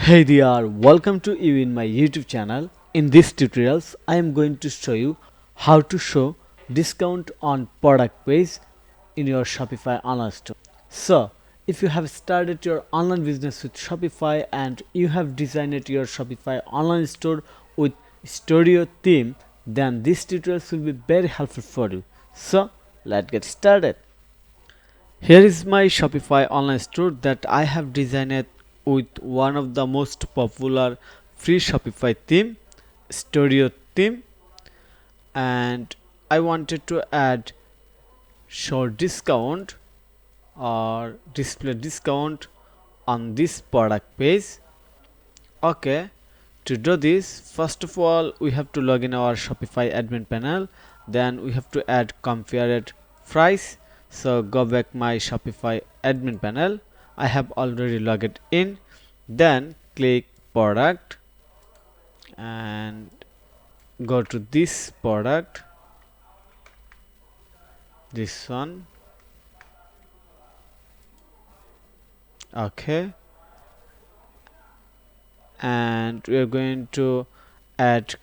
Hey there, welcome to you in my YouTube channel. In this tutorials, I am going to show you how to show discount on product page in your Shopify online store. So, if you have started your online business with Shopify and you have designed your Shopify online store with Studio theme, then this tutorials will be very helpful for you. So, let's get started. Here is my Shopify online store that I have designed with one of the most popular free Shopify theme, Studio theme, and I wanted to add show discount or display discount on this product page. Okay, to do this, first of all we have to log in our Shopify admin panel, then we have to add compared price. So go back my Shopify admin panel. I have already logged in. Then click product and go to this product, this one. Okay, and we are going to add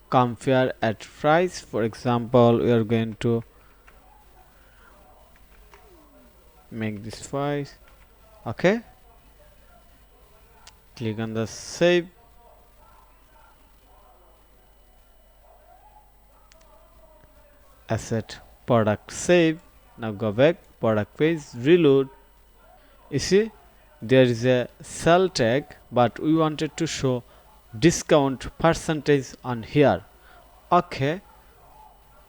compare at price. For example, we are going to make this price. Okay, click on the save. Asset product save. Now go back product page, reload. You see there is a sell tag, but we wanted to show discount percentage on here. Okay,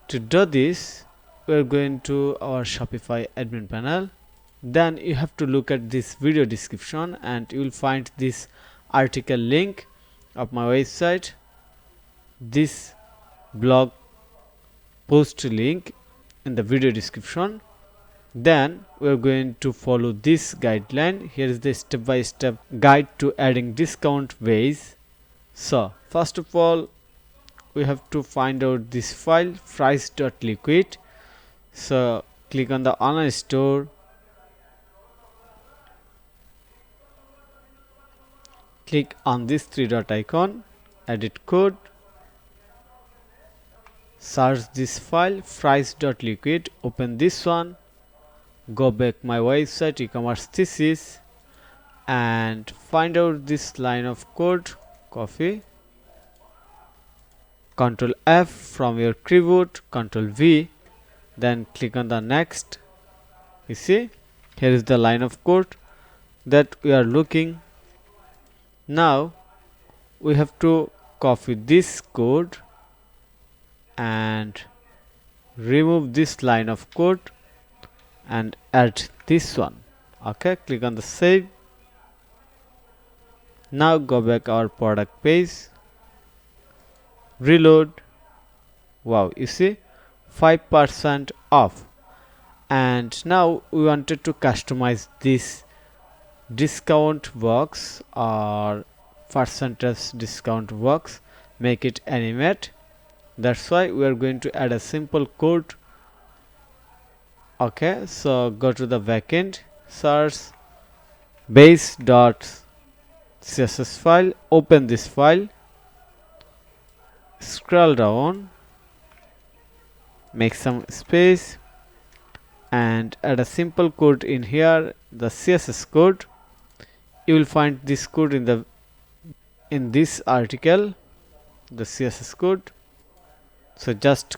to do this we are going to our Shopify admin panel. Then you have to look at this video description and you will find this article link of my website, this blog post link in the video description. Then we are going to follow this guideline. Here is the step-by-step guide to adding discount ways. So first of all we have to find out this file price.liquid. So click on the online store, click on this three dot icon, edit code, search this file price.liquid, open this one, go back my website e-commerce thesis and find out this line of code, copy, Ctrl F from your keyboard, Ctrl V, then click on the next. You see here is the line of code that we are looking. Now we have to copy this code and remove this line of code and add this one. Okay, click on the save. Now go back our product page, reload. Wow, you see 5% off. And now we wanted to customize this discount box or percentage discount box, make it animate. That's why we are going to add a simple code. Okay, so go to the backend, search base.css file, open this file, scroll down, make some space and add a simple code in here, the CSS code. You will find this code in this article, the CSS code. So just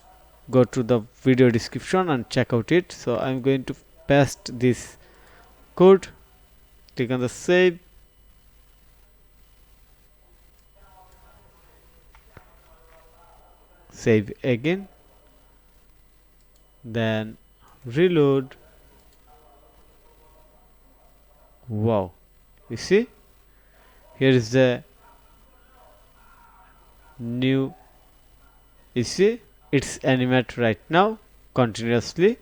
go to the video description and check out it. So I'm going to paste this code, click on the save, save again, then reload. Wow, you see here is the new, you see it's animate right now continuously,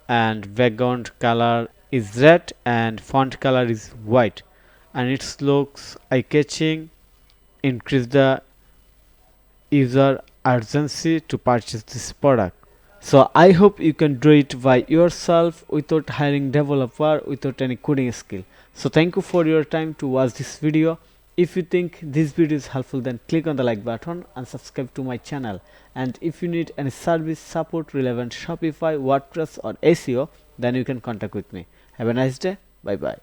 and background color is red and font color is white, and it looks eye-catching, increase the user urgency to purchase this product. So I hope you can do it by yourself without hiring developer, without any coding skill. So thank you for your time to watch this video. If you think this video is helpful, then click on the like button and subscribe to my channel. And if you need any service support relevant Shopify, WordPress or SEO, then you can contact with me. Have a nice day. Bye bye.